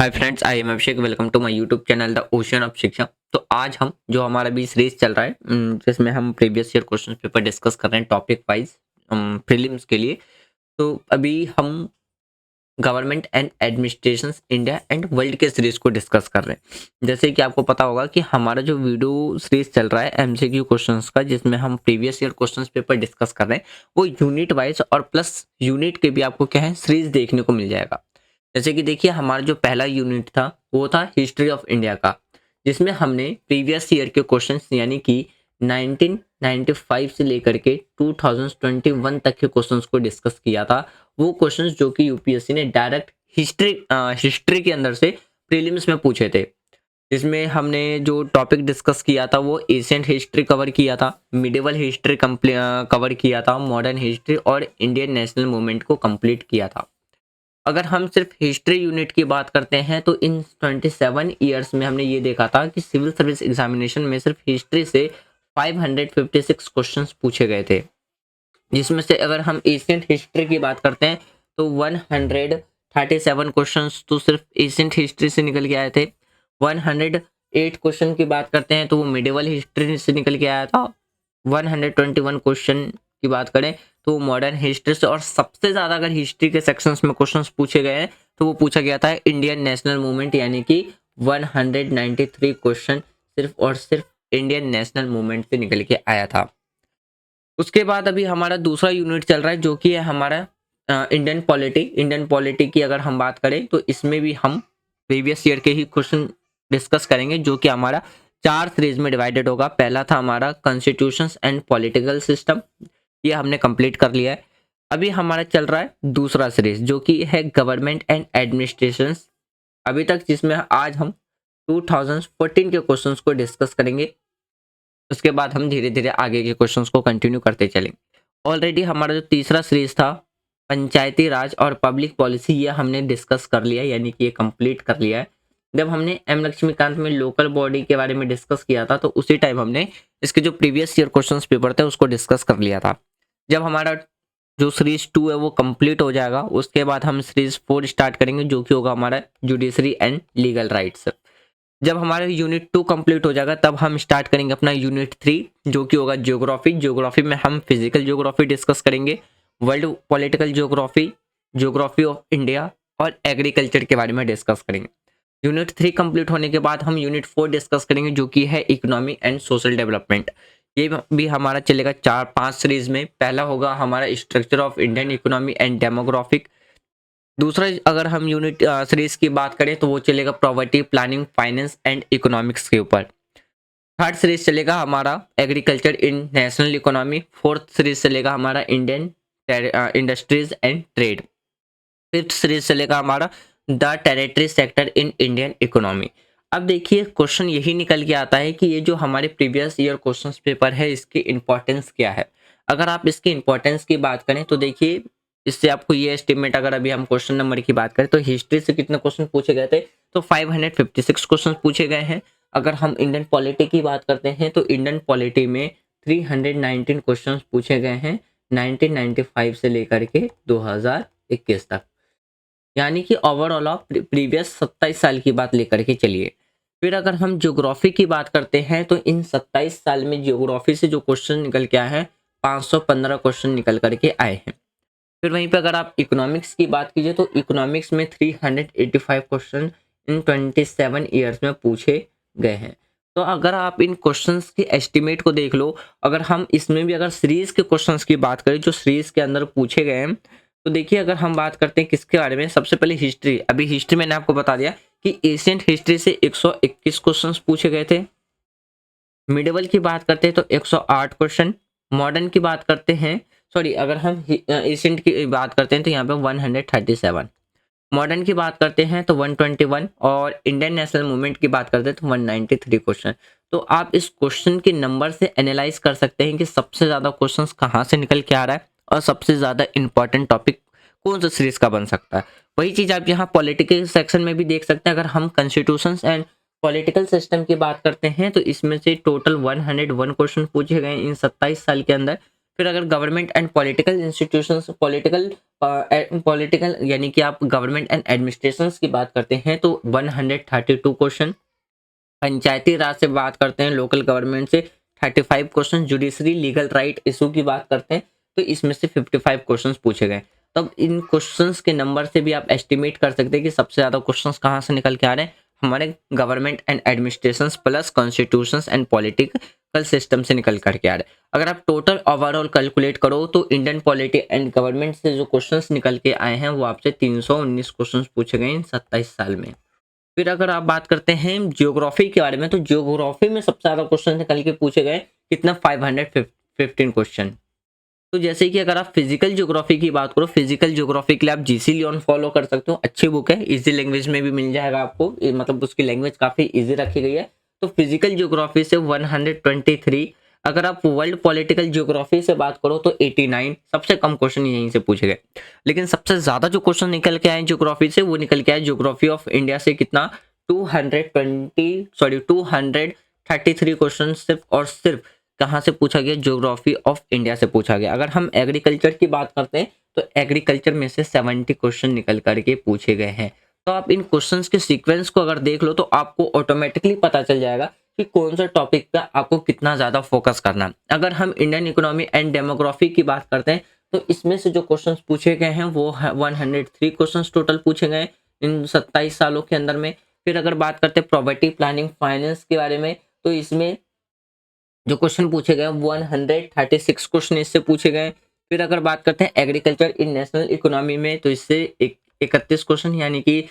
Hi friends, I am Abhishek. Welcome to my YouTube channel the ocean of Shiksha. तो आज हम जो हमारा भी सीरीज चल रहा है जिसमें हम previous year question paper discuss कर रहे हैं टॉपिक वाइज प्रीलिम्स के लिए। तो अभी हम government and administration India and world के सीरीज को डिस्कस कर रहे हैं। जैसे कि आपको पता होगा कि हमारा जो वीडियो सीरीज चल रहा है एमसीक्यू क्वेश्चंस का, जिसमें हम previous year questions paper discuss कर रहे हैं, वो यूनिट वाइज और प्लस यूनिट के भी आपको क्या है सीरीज देखने को मिल जाएगा। जैसे कि देखिए, हमारा जो पहला यूनिट था वो था हिस्ट्री ऑफ इंडिया का, जिसमें हमने प्रीवियस ईयर के क्वेश्चंस यानी कि 1995 से लेकर के 2021 तक के क्वेश्चंस को डिस्कस किया था। वो क्वेश्चंस जो कि यूपीएससी ने डायरेक्ट हिस्ट्री के अंदर से प्रीलिम्स में पूछे थे। जिसमें हमने जो टॉपिक डिस्कस किया था वो एशियंट हिस्ट्री कवर किया था, मिडिवल हिस्ट्री कवर किया था, मॉडर्न हिस्ट्री और इंडियन नेशनल मूवमेंट को कंप्लीट किया था। अगर हम सिर्फ हिस्ट्री यूनिट की बात करते हैं तो इन 27 ईयर्स में हमने ये देखा था कि सिविल सर्विस एग्जामिनेशन में सिर्फ हिस्ट्री से 556 क्वेश्चंस पूछे गए थे। जिसमें से अगर हम एशियंट हिस्ट्री की बात करते हैं तो 137 क्वेश्चंस तो सिर्फ एशियंट हिस्ट्री से निकल के आए थे। 108 क्वेश्चन की बात करते हैं तो वो मिडिवल हिस्ट्री से निकल के आया था। 121 क्वेश्चन की बात करें तो मॉडर्न हिस्ट्री से, और सबसे ज़्यादा अगर हिस्ट्री के सेक्शंस में क्वेश्चंस पूछे गए हैं तो वो पूछा गया था इंडियन नेशनल मूवमेंट, यानी कि 193 क्वेश्चन सिर्फ और सिर्फ इंडियन नेशनल मूवमेंट से निकल के आया था। उसके बाद अभी हमारा दूसरा यूनिट चल रहा है जो कि है हमारा इंडियन पॉलिटी। इंडियन पॉलिटी की अगर हम बात करें तो इसमें भी हम प्रीवियस ईयर के ही क्वेश्चन डिस्कस करेंगे, जो कि हमारा 4 सीरीज में डिवाइडेड होगा। पहला था हमारा कॉन्स्टिट्यूशंस एंड पॉलिटिकल सिस्टम, ये हमने कंप्लीट कर लिया है। अभी हमारा चल रहा है दूसरा सीरीज जो कि है गवर्नमेंट एंड एडमिनिस्ट्रेशन अभी तक, जिसमें आज हम 2014 के क्वेश्चंस को डिस्कस करेंगे। उसके बाद हम धीरे धीरे आगे के क्वेश्चंस को कंटिन्यू करते चलेंगे। ऑलरेडी हमारा जो तीसरा सीरीज था पंचायती राज और पब्लिक पॉलिसी, ये हमने डिस्कस कर लिया, यानी कि ये कंप्लीट कर लिया है। जब हमने एम लक्ष्मीकांत में लोकल बॉडी के बारे में डिस्कस किया था तो उसी टाइम हमने इसके जो प्रीवियस ईयर क्वेश्चंस पेपर थे उसको डिस्कस कर लिया था। जब हमारा जो सीरीज 2 है वो कंप्लीट हो जाएगा, उसके बाद हम सीरीज 4 स्टार्ट करेंगे जो कि होगा हमारा जुडिशरी एंड लीगल राइट्स। जब हमारा यूनिट 2 कंप्लीट हो जाएगा तब हम स्टार्ट करेंगे अपना यूनिट 3 जो कि होगा ज्योग्राफी। ज्योग्राफी में हम फिजिकल ज्योग्राफी डिस्कस करेंगे, world political geography, geography of India और एग्रीकल्चर के बारे में डिस्कस करेंगे। यूनिट 3 कंप्लीट होने के बाद हम यूनिट 4 डिस्कस करेंगे जो कि है इकोनॉमी एंड सोशल डेवलपमेंट। ये भी हमारा चलेगा 4-5 सीरीज में। पहला होगा हमारा structure of Indian economy and demographic. दूसरा अगर हम यूनिट सीरीज की बात करें तो वो चलेगा property planning finance and economics के ऊपर। थर्ड सीरीज चलेगा हमारा agriculture in national economy. Fourth series चलेगा हमारा Indian industries and trade. Fifth series चलेगा हमारा the territory sector in Indian economy. अब देखिए, क्वेश्चन यही निकल के आता है कि ये जो हमारे प्रीवियस ईयर क्वेश्चन पेपर है इसकी इंपॉर्टेंस क्या है। अगर आप इसकी इंपॉर्टेंस की बात करें तो देखिए, इससे आपको ये एस्टिमेट, अगर अभी हम क्वेश्चन नंबर की बात करें तो हिस्ट्री से कितने क्वेश्चन पूछे गए थे तो 556 क्वेश्चन पूछे गए हैं। अगर हम इंडियन पॉलिटी की बात करते हैं तो इंडियन पॉलिटी में 319 क्वेश्चन पूछे गए हैं 1995 से लेकर के 2021 तक, यानी कि ओवरऑल ऑफ प्रीवियस 27 साल की बात लेकर के चलिए। फिर अगर हम ज्योग्राफी की बात करते हैं तो इन 27 साल में ज्योग्राफी से जो क्वेश्चन निकल के आए हैं 515 क्वेश्चन निकल करके आए हैं। फिर वहीं पे अगर आप इकोनॉमिक्स की बात कीजिए तो इकोनॉमिक्स में 385 क्वेश्चन इन 27 ईयर्स में पूछे गए हैं। तो अगर आप इन क्वेश्चंस की एस्टिमेट को देख लो, अगर हम इसमें भी अगर सीरीज के क्वेश्चंस की बात करें जो सीरीज के अंदर पूछे गए हैं, तो देखिए अगर हम बात करते हैं किसके बारे में, सबसे पहले हिस्ट्री। अभी हिस्ट्री मैंने आपको बता दिया कि एशियंट हिस्ट्री से 121 क्वेश्चंस पूछे गए थे। मिडिवल की बात करते हैं तो 108 क्वेश्चन। मॉडर्न की बात करते हैं, सॉरी, अगर हम एशियंट की बात करते हैं तो यहाँ पे 137। मॉडर्न की बात करते हैं तो 121 और इंडियन नेशनल मूवमेंट की बात करते हैं तो 193 क्वेश्चन। तो आप इस क्वेश्चन के नंबर से एनालाइज कर सकते हैं कि सबसे ज़्यादा क्वेश्चंस कहाँ से निकल के आ रहा है और सबसे ज़्यादा इंपॉर्टेंट टॉपिक कौन सा सीरीज का बन सकता है। वही चीज़ आप यहाँ पॉलिटिकल सेक्शन में भी देख सकते हैं। अगर हम कॉन्स्टिट्यूशंस एंड पॉलिटिकल सिस्टम की बात करते हैं तो इसमें से टोटल 101 क्वेश्चन पूछे गए इन 27 साल के अंदर, फिर अगर government and political institutions, political यानी कि आप गवर्नमेंट एंड एडमिनिस्ट्रेशंस की बात करते हैं तो 132 क्वेश्चन। पंचायती राज से बात करते हैं, लोकल गवर्नमेंट से 35 question. Judiciary legal right issue की बात करते हैं तो इसमें से 55 क्वेश्चंस पूछे गए। तब इन क्वेश्चंस के नंबर से भी आप एस्टिमेट कर सकते हैं कि सबसे ज़्यादा क्वेश्चंस कहाँ से निकल के आ रहे हैं, हमारे government and administrations plus constitutions and political system से निकल करके आ रहे हैं। अगर आप टोटल ओवरऑल कैलकुलेट करो तो इंडियन पॉलिटी एंड गवर्नमेंट से जो क्वेश्चंस निकल के आए हैं वो आपसे 319 क्वेश्चंस पूछे गए इन 27 साल में। फिर अगर आप बात करते हैं ज्योग्राफी के बारे में तो ज्योग्राफी में सबसे ज़्यादा क्वेश्चन निकल के पूछे गए कितना, 515 क्वेश्चन। तो जैसे कि अगर आप फिजिकल ज्योग्राफी की बात करो, फिजिकल ज्योग्राफी के लिए आप जीसी लियोन फॉलो कर सकते हो, अच्छी बुक है, इजी लैंग्वेज में भी मिल जाएगा आपको, मतलब उसकी लैंग्वेज काफ़ी इजी रखी गई है। तो फिजिकल ज्योग्राफी से 123। अगर आप वर्ल्ड पॉलिटिकल ज्योग्राफी से बात करो तो 89। सबसे कम क्वेश्चन यहीं से पूछे गए। लेकिन सबसे ज़्यादा जो क्वेश्चन निकल के आए ज्योग्राफी से वो निकल के आए ज्योग्राफी ऑफ इंडिया से कितना, 233 क्वेश्चन सिर्फ और सिर्फ कहाँ से पूछा गया, ज्योग्राफी ऑफ इंडिया से पूछा गया। अगर हम एग्रीकल्चर की बात करते हैं तो एग्रीकल्चर में से 70 क्वेश्चन निकल करके पूछे गए हैं। तो आप इन क्वेश्चंस के सीक्वेंस को अगर देख लो तो आपको ऑटोमेटिकली पता चल जाएगा कि कौन सा टॉपिक पे आपको कितना ज़्यादा फोकस करना है। अगर हम इंडियन इकोनॉमी एंड डेमोग्राफी की बात करते हैं तो इसमें से जो क्वेश्चंस पूछे गए हैं वो 103 क्वेश्चंस टोटल पूछे गए इन 27 सालों के अंदर में। फिर अगर बात करते हैं प्रॉपर्टी प्लानिंग फाइनेंस के बारे में तो इसमें जो क्वेश्चन पूछे गए 136 क्वेश्चन इससे पूछे गए। फिर अगर बात करते हैं एग्रीकल्चर इन नेशनल इकोनॉमी में तो इससे 31 क्वेश्चन, यानी कि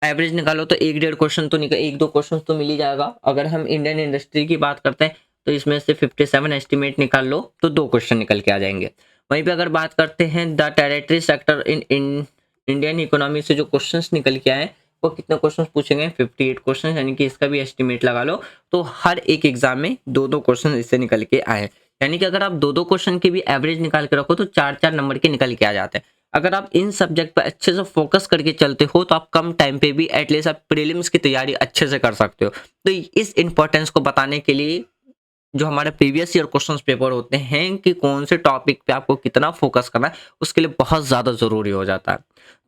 एवरेज निकालो तो 1-1.5 क्वेश्चन तो निकल, 1-2 क्वेश्चन तो मिल ही जाएगा। अगर हम इंडियन इंडस्ट्री की बात करते हैं तो इसमें से 57 एस्टिमेट निकाल लो तो 2 क्वेश्चन निकल के आ जाएंगे। वहीं पे अगर बात करते हैं the territory sector in Indian economy से जो क्वेश्चंस निकल के आए वो कितने क्वेश्चन पूछेंगे, 58 क्वेश्चन, यानी कि इसका भी एस्टिमेट लगा लो। तो हर एक एग्जाम में 2-2 क्वेश्चन इससे निकल के आए, यानी कि अगर आप 2-2 क्वेश्चन की भी एवरेज निकाल के रखो तो 4-4 नंबर के निकल के आ जाते हैं। अगर आप इन सब्जेक्ट पर अच्छे से फोकस करके चलते हो तो आप कम टाइम पे भी एटलीस्ट आप प्रीलिम्स की तैयारी अच्छे से कर सकते हो। तो इस इंपॉर्टेंस को बताने के लिए जो हमारे प्रीवियस ईयर क्वेश्चंस पेपर होते हैं कि कौन से टॉपिक पे आपको कितना फोकस करना है, उसके लिए बहुत ज़्यादा ज़रूरी हो जाता है।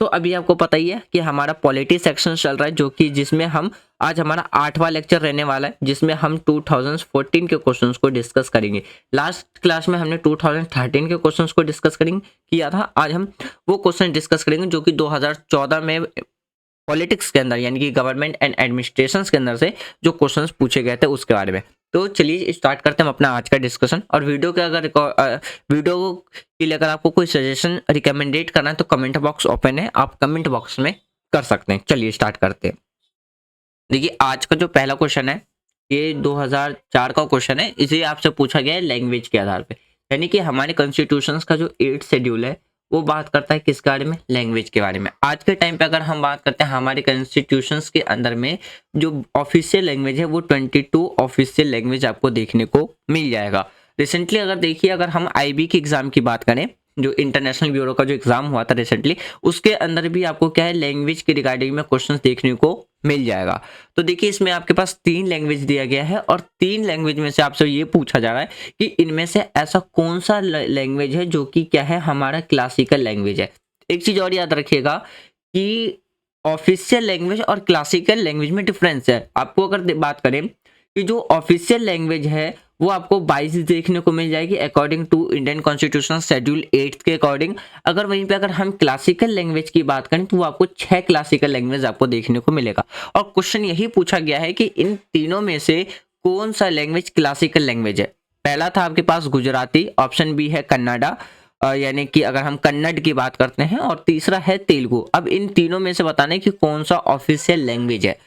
तो अभी आपको पता ही है कि हमारा पॉलिटी सेक्शन चल रहा है, जो कि जिसमें हम आज हमारा 8वां लेक्चर रहने वाला है, जिसमें हम 2014 के क्वेश्चंस को डिस्कस करेंगे। लास्ट क्लास में हमने 2013 के क्वेश्चंस को डिस्कस करेंगे किया था। आज हम वो क्वेश्चन डिस्कस करेंगे जो कि 2014 में पॉलिटिक्स के अंदर, यानी कि गवर्नमेंट एंड एडमिनिस्ट्रेशन के अंदर से जो क्वेश्चंस पूछे गए थे उसके बारे में। तो चलिए स्टार्ट करते हैं हम अपना आज का डिस्कशन। और वीडियो के अगर वीडियो के लिए अगर आपको कोई सजेशन रिकमेंडेड करना है तो कमेंट बॉक्स ओपन है, आप कमेंट बॉक्स में कर सकते हैं। चलिए स्टार्ट करते हैं। देखिए आज का जो पहला क्वेश्चन है ये 2004 का क्वेश्चन है। इसे आपसे पूछा गया है लैंग्वेज के आधार पे, यानी कि हमारे कॉन्स्टिट्यूशन का जो 8th शेड्यूल है वो बात करता है किस बारे में, लैंग्वेज के बारे में। आज के टाइम पे अगर हम बात करते हैं हमारे कॉन्स्टिट्यूशंस के अंदर में जो ऑफिशियल लैंग्वेज है वो 22 ऑफिशियल लैंग्वेज आपको देखने को मिल जाएगा। रिसेंटली अगर देखिए, अगर हम आईबी के एग्जाम की बात करें, जो इंटरनेशनल ब्यूरो का जो एग्जाम हुआ था रिसेंटली, उसके अंदर भी आपको क्या है लैंग्वेज के रिगार्डिंग में क्वेश्चंस देखने को मिल जाएगा। तो देखिए इसमें आपके पास 3 लैंग्वेज दिया गया है और 3 लैंग्वेज में से आपसे ये पूछा जा रहा है कि इनमें से ऐसा कौन सा लैंग्वेज है जो कि क्या है हमारा क्लासिकल लैंग्वेज है। एक चीज और याद रखिएगा कि ऑफिशियल लैंग्वेज और क्लासिकल लैंग्वेज में डिफरेंस है। आपको अगर बात करें कि जो ऑफिशियल लैंग्वेज है वो आपको 22 देखने को मिल जाएगी according to Indian constitution schedule 8 के अकॉर्डिंग। अगर वहीं पे अगर हम क्लासिकल लैंग्वेज की बात करें तो वो आपको 6 क्लासिकल लैंग्वेज आपको देखने को मिलेगा। और क्वेश्चन यही पूछा गया है कि इन तीनों में से कौन सा लैंग्वेज क्लासिकल लैंग्वेज है। पहला था आपके पास गुजराती, ऑप्शन बी है कन्नाडा, यानी कि अगर हम कन्नड़ की बात करते हैं, और तीसरा है तेलुगु। अब इन तीनों में से बताना है कि कौन सा ऑफिशियल लैंग्वेज है,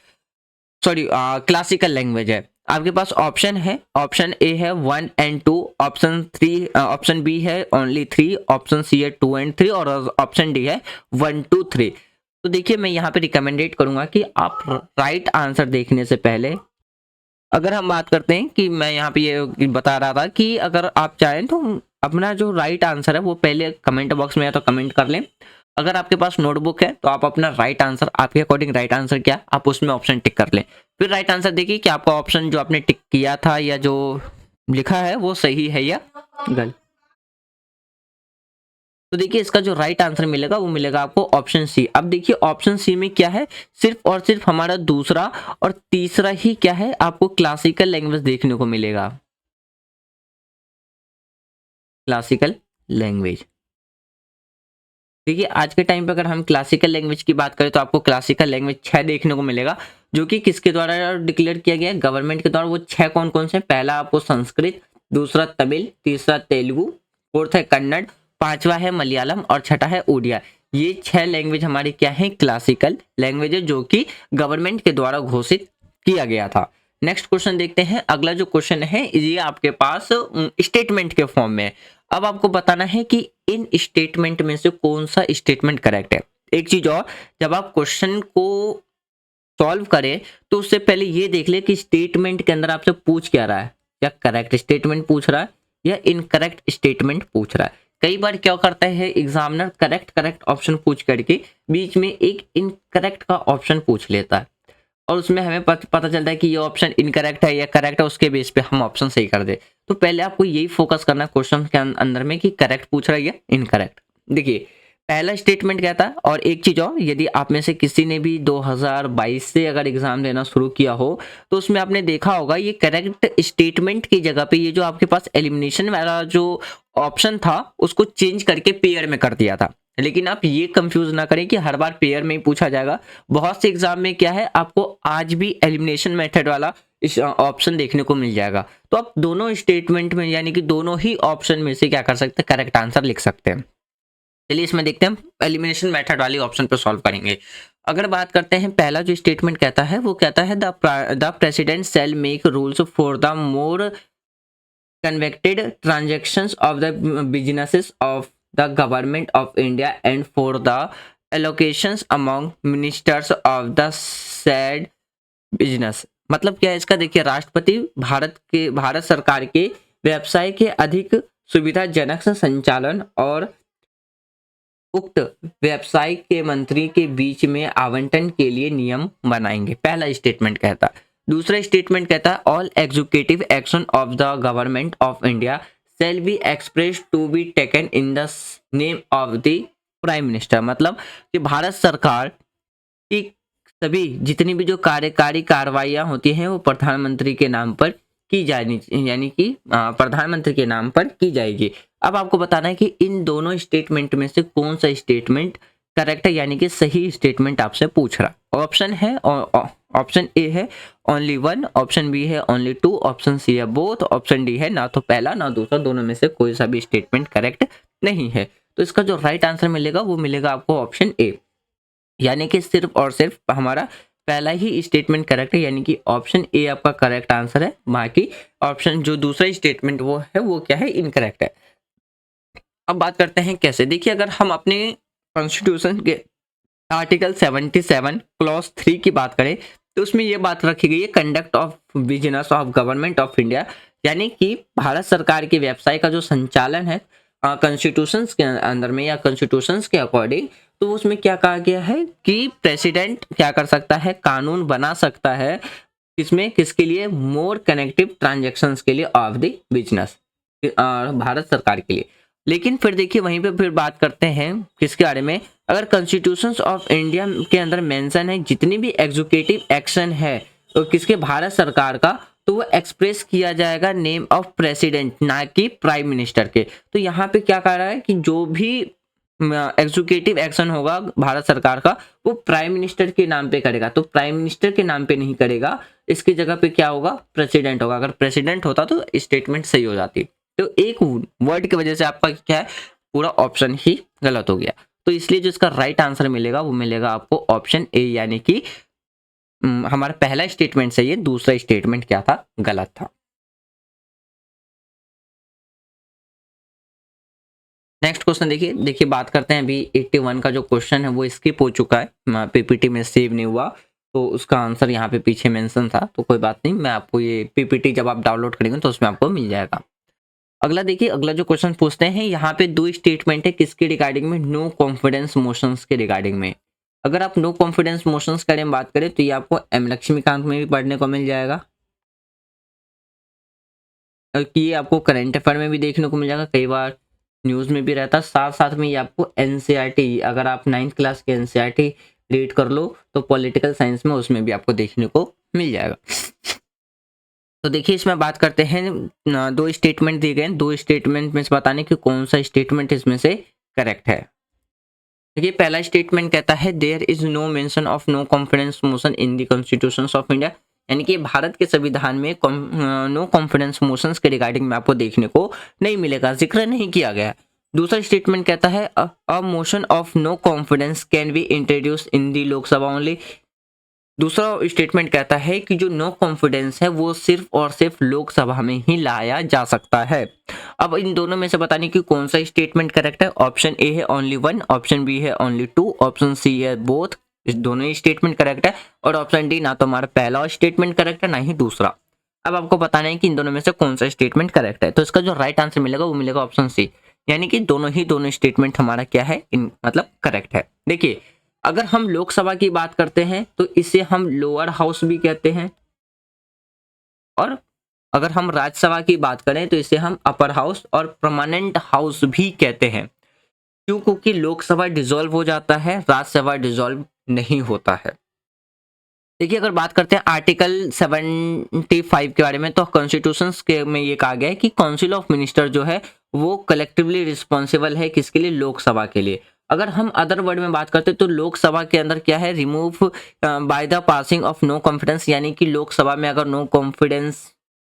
सॉरी क्लासिकल लैंग्वेज है। आपके पास ऑप्शन है, ऑप्शन ए है 1 and 2, ऑप्शन बी है ओनली 3, ऑप्शन सी है 2 and 3 और ऑप्शन डी है 1 to 3। तो देखिए मैं यहाँ पे रिकमेंडेड करूंगा कि आप राइट आंसर देखने से पहले, अगर हम बात करते हैं कि मैं यहाँ पे ये बता रहा था कि अगर आप चाहें तो अपना जो राइट आंसर है वो पहले कमेंट बॉक्स में या तो कमेंट कर लें। अगर आपके पास नोटबुक है तो आप अपना राइट आंसर, आपके अकॉर्डिंग राइट आंसर क्या आप उसमें ऑप्शन टिक कर लें। फिर राइट आंसर देखिए कि आपका ऑप्शन जो आपने टिक किया था या जो लिखा है वो सही है या गलत। तो देखिए इसका जो राइट आंसर मिलेगा वो मिलेगा आपको ऑप्शन सी। अब देखिए ऑप्शन सी में क्या है, सिर्फ और सिर्फ हमारा दूसरा और तीसरा ही क्या है, आपको क्लासिकल लैंग्वेज देखने को मिलेगा। क्लासिकल लैंग्वेज, देखिए आज के टाइम पे अगर हम क्लासिकल लैंग्वेज की बात करें तो आपको क्लासिकल लैंग्वेज 6 देखने को मिलेगा, जो कि किसके द्वारा डिक्लेयर किया गया है, गवर्नमेंट के द्वारा। वो 6 कौन कौन से, पहला आपको संस्कृत, दूसरा तमिल, तीसरा तेलुगु, फोर्थ है कन्नड़, पांचवा है मलयालम और छठा है उड़िया। ये 6 लैंग्वेज हमारी क्या है, क्लासिकल लैंग्वेज है, जो कि गवर्नमेंट के द्वारा घोषित किया गया था। नेक्स्ट क्वेश्चन देखते हैं। अगला जो क्वेश्चन है ये आपके पास स्टेटमेंट के फॉर्म में है। अब आपको बताना है कि इन स्टेटमेंट में से कौन सा स्टेटमेंट करेक्ट है। एक चीज और, जब आप क्वेश्चन को सॉल्व करें तो उससे पहले ये देख ले कि स्टेटमेंट के अंदर आपसे पूछ क्या रहा है, या करेक्ट स्टेटमेंट पूछ रहा है या इनकरेक्ट स्टेटमेंट पूछ रहा है। कई बार क्या करता है एग्जामिनर, करेक्ट करेक्ट ऑप्शन पूछ करके बीच में एक इनकरेक्ट का ऑप्शन पूछ लेता है, और उसमें हमें पता चलता है कि ये ऑप्शन इनकरेक्ट है या करेक्ट है, उसके बेस पे हम ऑप्शन सही कर दे। तो पहले आपको यही फोकस करना है क्वेश्चन के अंदर में कि करेक्ट पूछ रहा है या इनकरेक्ट। देखिए पहला स्टेटमेंट कहता है, और एक चीज और, यदि आप में से किसी ने भी 2022 से अगर एग्जाम देना शुरू किया हो तो उसमें आपने देखा होगा ये करेक्ट स्टेटमेंट की जगह पे ये जो आपके पास एलिमिनेशन वाला जो ऑप्शन था उसको चेंज करके पेयर में कर दिया था। लेकिन आप ये कंफ्यूज ना करें कि हर बार पेयर में ही पूछा जाएगा। बहुत से एग्जाम में क्या है, आपको आज भी एलिमिनेशन मेथड वाला इस ऑप्शन देखने को मिल जाएगा। तो आप दोनों स्टेटमेंट में यानी कि दोनों ही ऑप्शन में से क्या कर सकते हैं, करेक्ट आंसर लिख सकते हैं। चलिए इसमें देखते हैं, एलिमिनेशन मेथड वाली ऑप्शन पे सॉल्व करेंगे। अगर बात करते हैं पहला जो स्टेटमेंट कहता है वो कहता है the president shell make rules for the more convicted transactions of the businesses of the government of India and for the allocations among ministers of the said business। मतलब क्या है इसका, देखिए राष्ट्रपति भारत सरकार के व्यवसाय के अधिक सुविधाजनक संचालन और उक्त व्यवसाय के मंत्री के बीच में आवंटन के लिए नियम बनाएंगे। पहला स्टेटमेंट कहता है। दूसरा स्टेटमेंट कहता है all executive action of the government of India shall be express to be taken in the name of the prime minister. मतलब कि भारत सरकार की सभी जितनी भी जो कार्यकारी कार्रवाइयां होती हैं वो प्रधानमंत्री के नाम पर की जानी, यानी कि प्रधानमंत्री के नाम पर की जाएगी। अब आपको बताना है कि इन दोनों स्टेटमेंट में से कौन सा स्टेटमेंट करेक्ट है, यानी कि सही स्टेटमेंट आपसे पूछ रहा। ऑप्शन है, ऑप्शन ए है ओनली 1, ऑप्शन बी है ओनली 2, ऑप्शन सी है बोथ, ऑप्शन डी है ना तो पहला ना दूसरा, दोनों में से कोई सा भी स्टेटमेंट करेक्ट नहीं है। तो इसका जो राइट आंसर मिलेगा वो मिलेगा आपको ऑप्शन ए, यानी कि सिर्फ और सिर्फ हमारा पहला ही स्टेटमेंट करेक्ट है, यानी कि ऑप्शन ए आपका करेक्ट आंसर है। बाकी ऑप्शन जो दूसरा स्टेटमेंट वो है वो क्या है, इनकरेक्ट है। अब बात करते हैं कैसे। देखिए अगर हम अपने कॉन्स्टिट्यूशन के आर्टिकल 77 क्लॉज 3 की बात करें तो उसमें ये बात रखी गई है conduct of business of government of India, यानी कि भारत सरकार के व्यवसाय का जो संचालन है कॉन्स्टिट्यूशंस के अंदर में या कॉन्स्टिट्यूशंस के अकॉर्डिंग, तो उसमें क्या कहा गया है कि प्रेसिडेंट क्या कर सकता है, कानून बना सकता है किसमें, किसके लिए, मोर कनेक्टिव ट्रांजेक्शन्स के लिए ऑफ द बिजनेस, भारत सरकार के लिए। लेकिन फिर देखिए वहीं पे फिर बात करते हैं किसके बारे में, अगर कॉन्स्टिट्यूशंस ऑफ इंडिया के अंदर मेंशन है जितनी भी एग्जीक्यूटिव एक्शन है तो किसके, भारत सरकार का, तो वो एक्सप्रेस किया जाएगा नेम ऑफ प्रेसिडेंट ना कि प्राइम मिनिस्टर के। तो यहाँ पे क्या कह रहा है कि जो भी एग्जीक्यूटिव एक्शन होगा भारत सरकार का वो प्राइम मिनिस्टर के नाम पे करेगा, तो प्राइम मिनिस्टर के नाम पे नहीं करेगा, इसकी जगह पे क्या होगा, प्रेसिडेंट होगा। अगर प्रेसिडेंट होता तो स्टेटमेंट सही हो जाती। तो एक वर्ड की वजह से आपका क्या है, पूरा ऑप्शन ही गलत हो गया। तो इसलिए जो इसका राइट आंसर मिलेगा वो मिलेगा आपको ऑप्शन ए, यानी कि हमारा पहला स्टेटमेंट सही है, दूसरा स्टेटमेंट क्या था, गलत था। नेक्स्ट क्वेश्चन देखिए बात करते हैं अभी 81 का जो क्वेश्चन है वो स्किप हो चुका है, पीपीटी में सेव नहीं हुआ, तो उसका आंसर यहाँ पे पीछे मेंशन था, तो कोई बात नहीं, मैं आपको ये पीपीटी जब आप डाउनलोड करेंगे तो उसमें आपको मिल जाएगा। अगला देखिए, अगला जो क्वेश्चन पूछते हैं यहाँ पे दो स्टेटमेंट है किसके रिगार्डिंग में, नो कॉन्फिडेंस मोशंस के रिगार्डिंग में। अगर आप नो कॉन्फिडेंस मोशंस के बारे में बात करें तो ये आपको एम लक्ष्मीकांत में भी पढ़ने को मिल जाएगा, और ये आपको करंट अफेयर में भी देखने को मिल जाएगा कई बार, न्यूज़ में भी रहता है, साथ साथ में ये आपको एनसीईआरटी, अगर आप 9th क्लास के एनसीईआरटी रीड कर लो तो पॉलिटिकल साइंस में उसमें भी आपको देखने को मिल जाएगा। तो देखिए इसमें बात करते हैं, दो स्टेटमेंट दिए गए हैं, दो स्टेटमेंट में से बताने कि कौन सा स्टेटमेंट इसमें से करेक्ट है। देखिए पहला स्टेटमेंट कहता है there is no mention of no confidence motion in the constitution of India, यानी कि भारत के संविधान में नो कॉन्फिडेंस मोशंस के रिगार्डिंग में आपको देखने को नहीं मिलेगा, जिक्र नहीं किया गया। दूसरा स्टेटमेंट कहता है a motion of no confidence can be introduce in the Lok Sabha only. दूसरा स्टेटमेंट कहता है कि जो नो कॉन्फिडेंस है वो सिर्फ और सिर्फ लोकसभा में ही लाया जा सकता है। अब इन दोनों में से बताने कि कौन सा स्टेटमेंट करेक्ट है। ऑप्शन ए है ओनली वन, ऑप्शन बी है ओनली टू, ऑप्शन सी है बोथ, इस दोनों ही स्टेटमेंट करेक्ट है। और ऑप्शन डी ना तो हमारा पहला स्टेटमेंट करेक्ट है ना ही दूसरा। अब आपको बताना है कि इन दोनों में से कौन सा स्टेटमेंट करेक्ट है। तो इसका जो राइट आंसर मिलेगा वो मिलेगा ऑप्शन सी, यानी कि दोनों स्टेटमेंट हमारा क्या है, मतलब करेक्ट है। देखिए अगर हम लोकसभा की बात करते हैं तो इसे हम लोअर हाउस भी कहते हैं, और अगर हम राज्यसभा की बात करें तो इसे हम अपर हाउस और परमानेंट हाउस भी कहते हैं। क्यों? क्योंकि लोकसभा डिसॉल्व हो जाता है, राज्यसभा डिसॉल्व नहीं होता है। देखिए अगर बात करते हैं आर्टिकल 75 के बारे में, तो कॉन्स्टिट्यूशन के में ये कहा गया है कि काउंसिल ऑफ मिनिस्टर जो है वो कलेक्टिवली रिस्पॉन्सिबल है किसके लिए, लोकसभा के लिए। अगर हम अदर वर्ड में बात करते हैं तो लोकसभा के अंदर क्या है, remove by the passing of no confidence, यानी कि लोकसभा में अगर नो कॉन्फिडेंस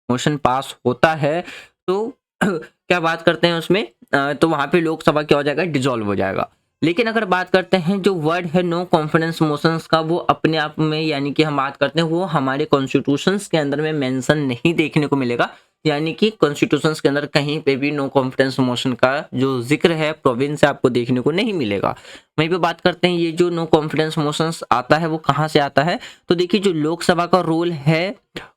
मोशन पास होता है तो क्या बात करते हैं उसमें, तो वहां पे लोकसभा क्या हो जाएगा, डिसॉल्व हो जाएगा। लेकिन अगर बात करते हैं जो वर्ड है नो कॉन्फिडेंस मोशंस का, वो अपने आप में, यानी कि हम बात करते हैं वो हमारे कॉन्स्टिट्यूशंस के अंदर में मेंशन नहीं देखने को मिलेगा, यानी कि कॉन्स्टिट्यूशंस के अंदर कहीं पे भी नो कॉन्फिडेंस मोशन का जो जिक्र है प्रोविंस से आपको देखने को नहीं मिलेगा। वहीं पे बात करते हैं ये जो नो कॉन्फिडेंस मोशंस आता है वो कहाँ से आता है, तो देखिए जो लोकसभा का रूल है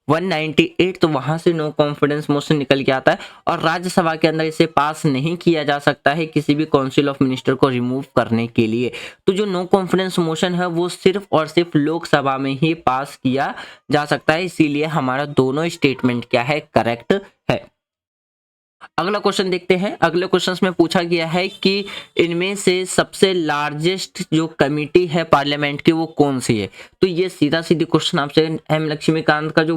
198, तो वहां से नो कॉन्फिडेंस मोशन निकल के आता है, और राज्यसभा के अंदर इसे पास नहीं किया जा सकता है किसी भी काउंसिल ऑफ मिनिस्टर को रिमूव करने के लिए। तो जो नो कॉन्फिडेंस मोशन है वो सिर्फ और सिर्फ लोकसभा में ही पास किया जा सकता है, इसीलिए हमारा दोनों स्टेटमेंट क्या है, करेक्ट है। अगला क्वेश्चन देखते हैं। अगले क्वेश्चन में पूछा गया है कि इनमें से सबसे लार्जेस्ट जो कमिटी है पार्लियामेंट की वो कौन सी है। तो ये सीधा सीधी क्वेश्चन आपसे एम लक्ष्मीकांत का जो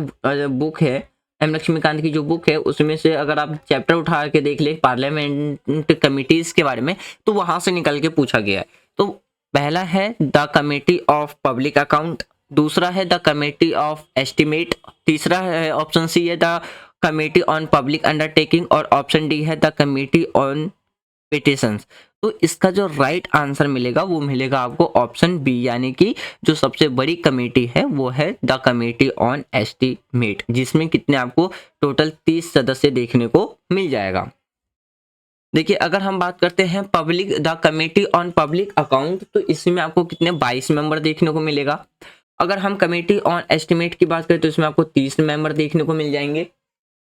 बुक है, एम लक्ष्मीकांत की जो बुक है उसमें से अगर आप चैप्टर उठा के देख ले पार्लियामेंट कमिटीज के बारे में, तो वहां से निकल के पूछा गया है। तो पहला है the committee of public account, दूसरा है द कमेटी ऑफ एस्टिमेट, तीसरा है ऑप्शन सी है the committee on public undertaking, और ऑप्शन डी है द कमेटी ऑन पिटिशंस। तो इसका जो राइट आंसर मिलेगा वो मिलेगा आपको ऑप्शन बी, यानी कि जो सबसे बड़ी कमेटी है वो है द कमेटी ऑन एस्टीमेट, जिसमें कितने आपको टोटल 30 सदस्य देखने को मिल जाएगा। देखिए अगर हम बात करते हैं public the committee on public account, तो इसमें आपको कितने 22 मेंबर देखने को मिलेगा। अगर हम कमेटी ऑन एस्टिमेट की बात करें तो इसमें आपको 30 मेंबर देखने को मिल जाएंगे।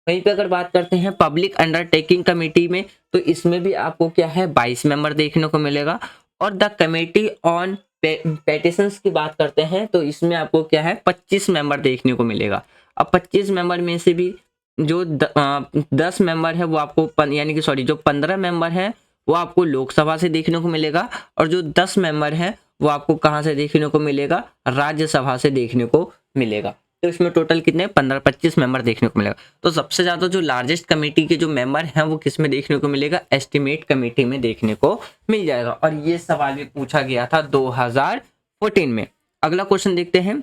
वहीं पे अगर बात करते हैं पब्लिक अंडरटेकिंग कमेटी में, तो इसमें भी आपको क्या है 22 मेंबर देखने को मिलेगा। और द कमेटी ऑन पेटिशंस की बात करते हैं तो इसमें आपको क्या है 25 मेंबर देखने को मिलेगा। अब 25 मेंबर में से भी जो 10 मेंबर है वो आपको यानी कि सॉरी जो 15 मेंबर है वो आपको लोकसभा से देखने को मिलेगा, और जो 10 मेंबर है वो आपको कहाँ से देखने को मिलेगा, राज्यसभा से देखने को मिलेगा। तो इसमें टोटल कितने 15-25 मेंबर देखने को मिलेगा। तो सबसे ज्यादा जो लार्जेस्ट कमेटी के जो मेंबर हैं वो किस में देखने को मिलेगा, एस्टिमेट कमेटी में देखने को मिल जाएगा। और ये सवाल भी पूछा गया था 2014 में। अगला क्वेश्चन देखते हैं।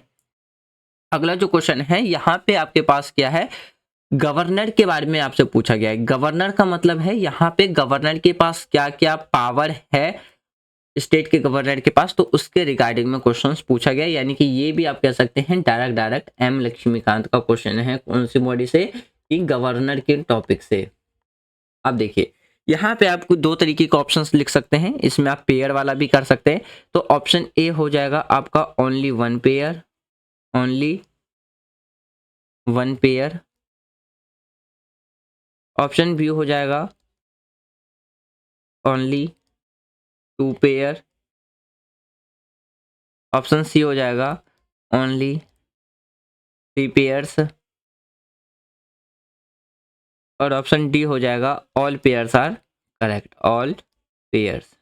अगला जो क्वेश्चन है यहाँ पे आपके पास क्या है, गवर्नर के बारे में आपसे पूछा गया है। गवर्नर का मतलब है यहाँ पे गवर्नर के पास क्या क्या पावर है स्टेट के गवर्नर के पास, तो उसके रिगार्डिंग में क्वेश्चंस पूछा गया, यानी कि ये भी आप कह सकते हैं डायरेक्ट एम लक्ष्मीकांत का क्वेश्चन है। कौन सी बॉडी से, कि गवर्नर के टॉपिक से। अब देखिए यहाँ पे आपको दो तरीके के ऑप्शंस लिख सकते हैं, इसमें आप पेयर वाला भी कर सकते हैं। तो ऑप्शन ए हो जाएगा आपका only one pair, only one pair. Option B हो जाएगा only two pair. Option C हो जाएगा ओनली थ्री पेयर्स, और ऑप्शन डी हो जाएगा all pairs are correct, all pairs.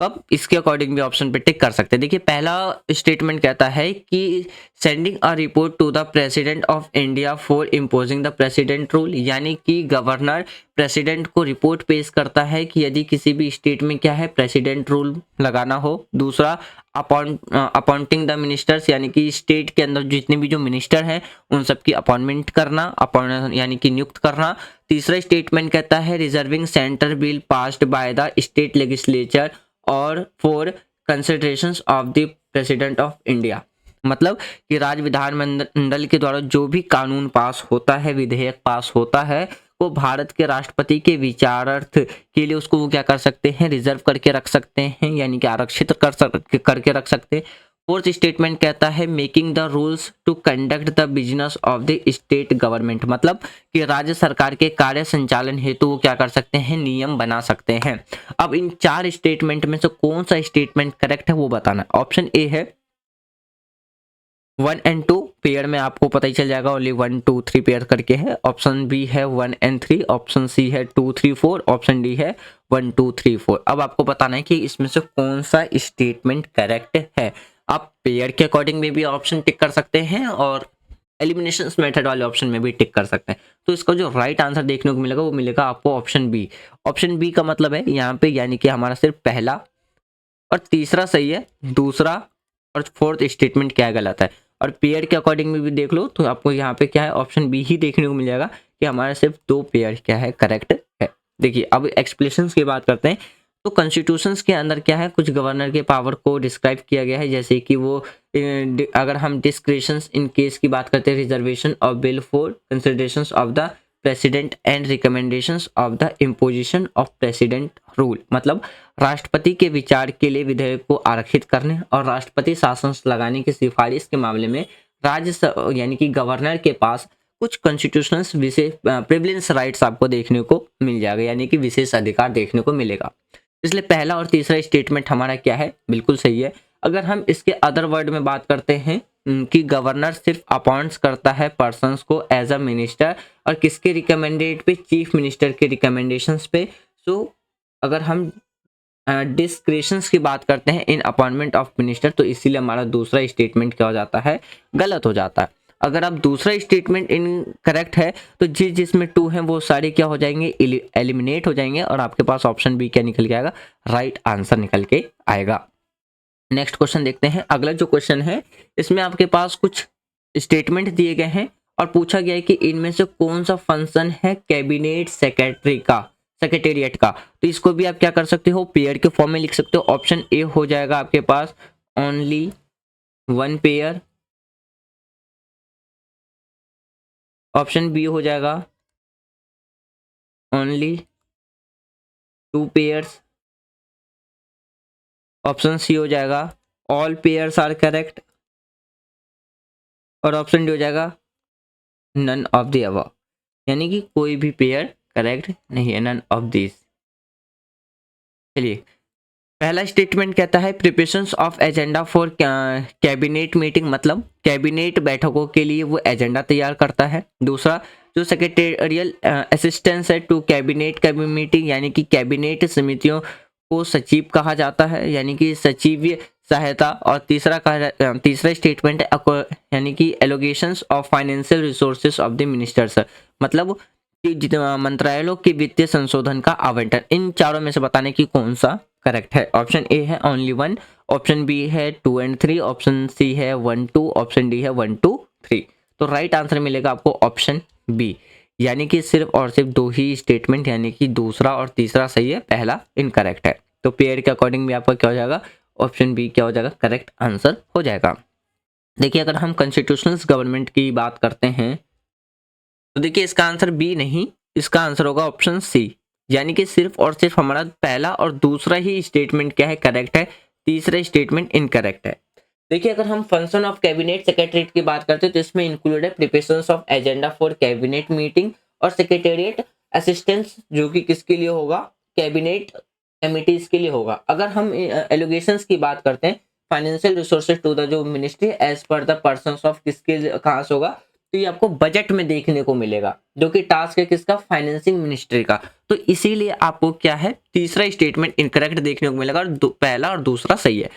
अब इसके अकॉर्डिंग भी ऑप्शन पे टिक कर सकते हैं। देखिए पहला स्टेटमेंट कहता है कि sending a report to the president of India for imposing the president rule, यानी कि गवर्नर प्रेसिडेंट को रिपोर्ट पेश करता है कि यदि किसी भी स्टेट में क्या है प्रेसिडेंट रूल लगाना हो। दूसरा, अपॉइंटिंग द मिनिस्टर्स, यानी कि स्टेट के अंदर जितने भी जो मिनिस्टर हैं उन सबकी अपॉइंटमेंट करना, यानी कि नियुक्त करना। तीसरा स्टेटमेंट कहता है reserving centre bill passed by the state legislature और for considerations of the president of India, मतलब कि राज्य विधानमंडल के द्वारा जो भी कानून पास होता है, विधेयक पास होता है, वो भारत के राष्ट्रपति के विचारार्थ के लिए उसको वो क्या कर सकते हैं, रिजर्व करके रख सकते हैं, यानी कि आरक्षित करके रख सकते हैं। फोर्थ स्टेटमेंट कहता है making the rules to conduct the business of the state government, मतलब कि राज्य सरकार के कार्य संचालन हेतु वो क्या कर सकते हैं, नियम बना सकते हैं। अब इन चार स्टेटमेंट में से कौन सा स्टेटमेंट करेक्ट है वो बताना। ऑप्शन ए है 1 एंड 2 पेयर में, आपको पता ही चल जाएगा ओनली 1 2 3 पेयर करके है। ऑप्शन बी है 1 एंड 3, ऑप्शन सी है 2 3 4, ऑप्शन डी है 1 2 3 4। अब आपको बताना है कि इसमें से कौन सा स्टेटमेंट करेक्ट है। आप पेयर के अकॉर्डिंग में भी ऑप्शन टिक कर सकते हैं और एलिमिनेशन मेथड वाले ऑप्शन में भी टिक कर सकते हैं। तो इसका जो राइट आंसर देखने को मिलेगा वो मिलेगा आपको ऑप्शन बी। ऑप्शन बी का मतलब है यहाँ पे, यानी कि हमारा सिर्फ पहला और तीसरा सही है, दूसरा और फोर्थ स्टेटमेंट क्या गलत है। और पेयर के अकॉर्डिंग में भी देख लो तो आपको यहाँ पे क्या है, ऑप्शन बी ही देखने को मिल जाएगा कि हमारा सिर्फ 2 पेयर क्या है करेक्ट है। देखिए अब एक्सप्लेनेशंस की बात करते हैं। तो कॉन्स्टिट्यूशंस के अंदर क्या है, कुछ गवर्नर के पावर को डिस्क्राइब किया गया है, जैसे कि वो अगर हम डिस्क्रिशंस इन केस की बात करते हैं, reservation of bill for considerations of the president and recommendations of the imposition of president rule, मतलब राष्ट्रपति के विचार के लिए विधेयक को आरक्षित करने और राष्ट्रपति शासन लगाने की सिफारिश के मामले में यानी कि गवर्नर के पास कुछ कॉन्स्टिट्यूशनल विशेष प्रिविलेंस राइट्स आपको देखने को मिल जाएगा, यानी कि विशेष अधिकार देखने को मिलेगा। इसलिए पहला और तीसरा स्टेटमेंट हमारा क्या है, बिल्कुल सही है। अगर हम इसके अदर वर्ड में बात करते हैं कि गवर्नर सिर्फ अपॉइंट्स करता है पर्सन्स को एज अ मिनिस्टर, और किसके रिकमेंडेड पे, चीफ मिनिस्टर के रिकमेंडेशंस पे। सो अगर हम डिस्क्रिशंस की बात करते हैं इन अपॉइंटमेंट ऑफ मिनिस्टर, तो इसीलिए हमारा दूसरा स्टेटमेंट क्या हो जाता है, गलत हो जाता है। अगर अब दूसरा स्टेटमेंट इनकरेक्ट है तो जिसमें 2 हैं वो सारे क्या हो जाएंगे, एलिमिनेट हो जाएंगे, और आपके पास ऑप्शन बी क्या निकल के आएगा, राइट आंसर निकल के आएगा। नेक्स्ट क्वेश्चन देखते हैं। अगला जो क्वेश्चन है इसमें आपके पास कुछ स्टेटमेंट दिए गए हैं और पूछा गया है कि इनमें से कौन सा फंक्शन है कैबिनेट सेक्रेटरी का, सेक्रेटेरिएट का। तो इसको भी आप क्या कर सकते हो, पेयर के फॉर्म में लिख सकते हो। ऑप्शन ए हो जाएगा आपके पास ओनली 1 पेयर, ऑप्शन बी हो जाएगा ओनली 2 पेयर्स, ऑप्शन सी हो जाएगा ऑल पेयर्स आर करेक्ट, और ऑप्शन डी हो जाएगा नन ऑफ द अबव, यानी कि कोई भी पेयर करेक्ट नहीं है, नन ऑफ दिस। चलिए पहला स्टेटमेंट कहता है preparations of agenda for cabinet meeting, मतलब कैबिनेट बैठकों के लिए वो एजेंडा तैयार करता है। दूसरा, जो सेक्रेटेरियल असिस्टेंस है टू कैबिनेट मीटिंग, यानी कि कैबिनेट समितियों को सचिव कहा जाता है, यानी कि सचिवीय सहायता। और तीसरा स्टेटमेंट है यानी कि allocations of financial resources of the ministers, मतलब कि मंत्रालयों के वित्तीय संशोधन का आवंटन। इन चारों में से बताने की कौन सा करेक्ट है। ऑप्शन ए है ओनली 1, ऑप्शन बी है 2 एंड 3, ऑप्शन सी है 1 2, ऑप्शन डी है 1 2 3। तो राइट आंसर मिलेगा आपको ऑप्शन बी, यानी कि सिर्फ और सिर्फ 2 ही स्टेटमेंट, यानी कि दूसरा और तीसरा सही है, पहला इनकरेक्ट है। तो पेयर के अकॉर्डिंग भी आपका क्या हो जाएगा, ऑप्शन बी क्या हो जाएगा, करेक्ट आंसर हो जाएगा। देखिए अगर हम कॉन्स्टिट्यूशनल गवर्नमेंट की बात करते हैं तो देखिए इसका आंसर बी नहीं, इसका आंसर होगा ऑप्शन सी, यानी कि सिर्फ और सिर्फ हमारा पहला और दूसरा ही स्टेटमेंट क्या है, करेक्ट है, तीसरा स्टेटमेंट इनकरेक्ट है। देखिए अगर हम फंक्शन ऑफ कैबिनेट सेक्रेटरीट की बात करते हैं तो इसमें इंक्लूड है preparations of agenda for cabinet meeting और सेक्रेटेरिएट असिस्टेंस, जो कि किसके लिए होगा, कैबिनेट कमिटीज के लिए होगा। अगर हम एलोगेशंस की बात करते हैं फाइनेंशियल रिसोर्सेज टू द जो ministry as per the persons of, किसके कहाँ से होगा, तो ये आपको बजट में देखने को मिलेगा, जो कि टास्क है किसका, फाइनेंसिंग मिनिस्ट्री का। तो इसीलिए आपको क्या है, तीसरा स्टेटमेंट इनकरेक्ट देखने को मिलेगा और पहला और दूसरा सही है।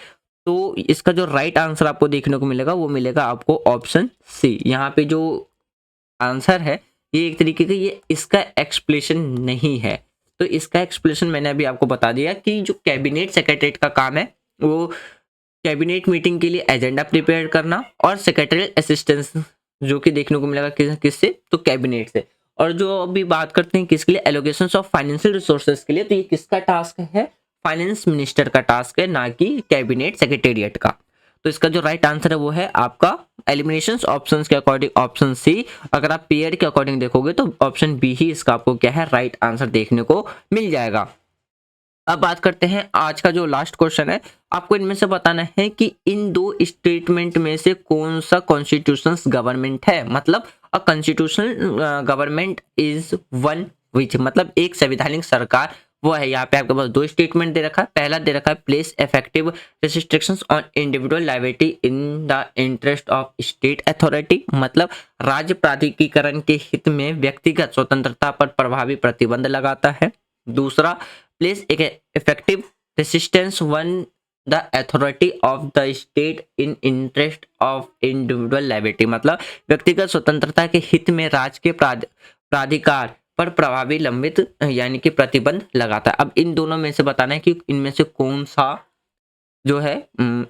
तो इसका जो राइट आंसर आपको देखने को मिलेगा वो मिलेगा आपको ऑप्शन सी। यहाँ पे जो आंसर है ये एक तरीके का ये इसका एक्सप्लेनेशन नहीं है। तो इसका एक्सप्लेनेशन मैंने अभी आपको बता दिया कि जो कैबिनेट सेक्रेटरीट का काम है वो कैबिनेट मीटिंग के लिए एजेंडा प्रिपेयर करना और सेक्रेटरियल असिस्टेंस जो कि देखने को मिलेगा किससे, तो कैबिनेट से। और जो अभी बात करते हैं किसके लिए, एलोकेशन ऑफ फाइनेंशियल रिसोर्सेज के लिए, तो ये किसका टास्क है, फाइनेंस मिनिस्टर का टास्क है, ना कि कैबिनेट सेक्रेटेरिएट का। तो इसका जो राइट आंसर है वो है आपका एलिमिनेशन ऑप्शन के अकॉर्डिंग ऑप्शन सी। अगर आप पेयर के अकॉर्डिंग देखोगे तो ऑप्शन बी ही इसका आपको क्या है, राइट आंसर देखने को मिल जाएगा। अब बात करते हैं आज का जो लास्ट क्वेश्चन है, आपको इनमें से बताना है कि इन दो स्टेटमेंट में से कौन सा कॉन्स्टिट्यूशनल गवर्नमेंट है। मतलब a constitutional government is one which, मतलब एक संवैधानिक सरकार वो है। यहाँ पे आपके पास दो स्टेटमेंट दे रखा है। पहला दे रखा है place effective restrictions on individual liability in the interest of state authority, मतलब राज्य प्राधिकरण के हित में व्यक्तिगत स्वतंत्रता पर प्रभावी प्रतिबंध लगाता है। दूसरा, place effective resistance one the authority of the state in interest of individual liability, मतलब व्यक्तिगत स्वतंत्रता के हित में राज्य के प्राधिकार पर प्रभावी लंबित यानी कि प्रतिबंध लगाता है। अब इन दोनों में से बताना है कि इनमें से कौन सा जो है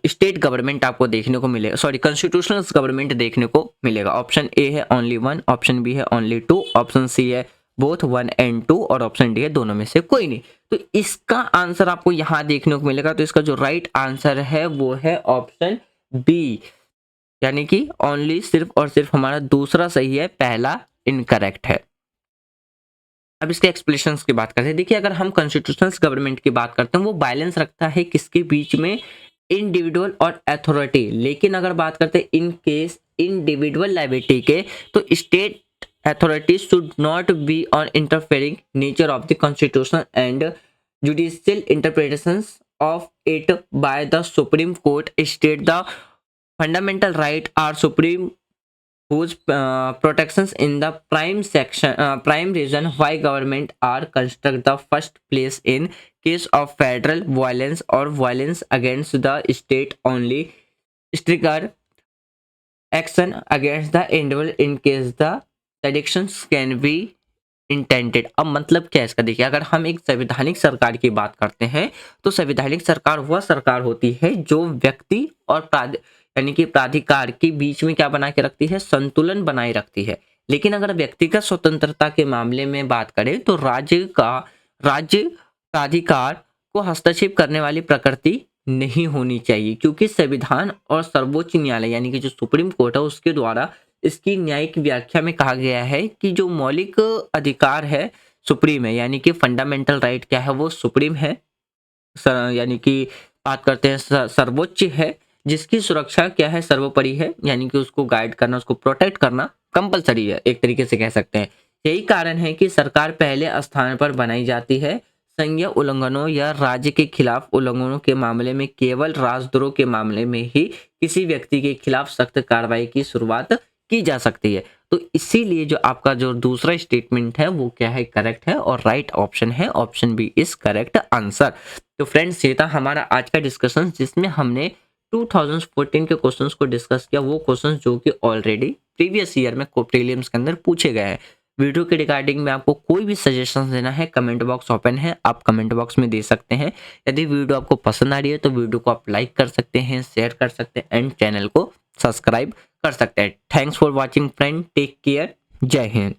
स्टेट गवर्नमेंट आपको देखने को मिलेगा, सॉरी कॉन्स्टिट्यूशनल गवर्नमेंट देखने को मिलेगा। ऑप्शन ए है ओनली वन, ऑप्शन बी है ओनली टू, ऑप्शन सी है बोथ 1 and 2 और ऑप्शन डी है दोनों में से कोई नहीं। तो इसका आंसर आपको यहाँ देखने को मिलेगा। तो इसका जो राइट आंसर है वो है ऑप्शन बी, यानी कि ओनली सिर्फ और सिर्फ हमारा दूसरा सही है, पहला इनकरेक्ट है। अब इसके एक्सप्लेनेशंस की बात करते हैं। देखिए अगर हम कॉन्स्टिट्यूशनल गवर्नमेंट की बात करते हैं वो बैलेंस रखता है किसके बीच में, इंडिविजुअल और अथॉरिटी। लेकिन अगर बात करते हैं इन केस इंडिविजुअल लायबिलिटी के, तो state authorities should not be on interfering nature of the constitution and judicial interpretations of it by the Supreme Court state the fundamental right are supreme whose protections in the prime reason why government are construct the first place in case of federal violence or violence against the state only stricter action against the individual in case the addictions can be intended. अब मतलब क्या है इसका, देखिए अगर हम एक संवैधानिक सरकार की बात करते हैं तो संवैधानिक सरकार वह सरकार होती है जो व्यक्ति और यानी कि प्राधिकार के बीच में क्या बना के रखती है, संतुलन बनाए रखती है। लेकिन अगर व्यक्तिगत स्वतंत्रता के मामले में बात करें तो राज्य प्राधिकार को हस्तक्षेप करने वाली प्रकृति नहीं होनी चाहिए, क्योंकि संविधान और सर्वोच्च न्यायालय यानी कि जो सुप्रीम कोर्ट है उसके द्वारा इसकी न्यायिक व्याख्या में कहा गया है कि जो मौलिक अधिकार है सुप्रीम है, यानी कि फंडामेंटल राइट क्या है वो सुप्रीम है, यानी कि बात करते हैं सर्वोच्च है, जिसकी सुरक्षा क्या है, सर्वोपरि है, यानी कि उसको गाइड करना, उसको प्रोटेक्ट करना कंपलसरी है, एक तरीके से कह सकते हैं। यही कारण है कि सरकार पहले स्थान पर बनाई जाती है। संघीय उल्लंघनों या राज्य के खिलाफ उल्लंघनों के मामले में केवल राजद्रोह के मामले में ही किसी व्यक्ति के खिलाफ सख्त कार्रवाई की शुरुआत की जा सकती है। तो इसीलिए जो आपका जो दूसरा स्टेटमेंट है वो क्या है, करेक्ट है और राइट ऑप्शन है, option B is correct answer. तो फ्रेंड्स ये था हमारा आज का डिस्कशन जिसमें हमने 2014 के क्वेश्चंस को डिस्कस किया, वो क्वेश्चंस जो कि ऑलरेडी प्रीवियस ईयर में प्रीलिम्स के अंदर पूछे गए हैं। वीडियो के रिगार्डिंग में आपको कोई भी सजेशन देना है, कमेंट बॉक्स ओपन है, आप कमेंट बॉक्स में दे सकते हैं। यदि वीडियो आपको पसंद आ रही है तो वीडियो को आप लाइक कर सकते हैं, शेयर कर सकते हैं एंड चैनल को सब्सक्राइब कर सकते हैं। Thanks for watching friend, take care, जय हिंद।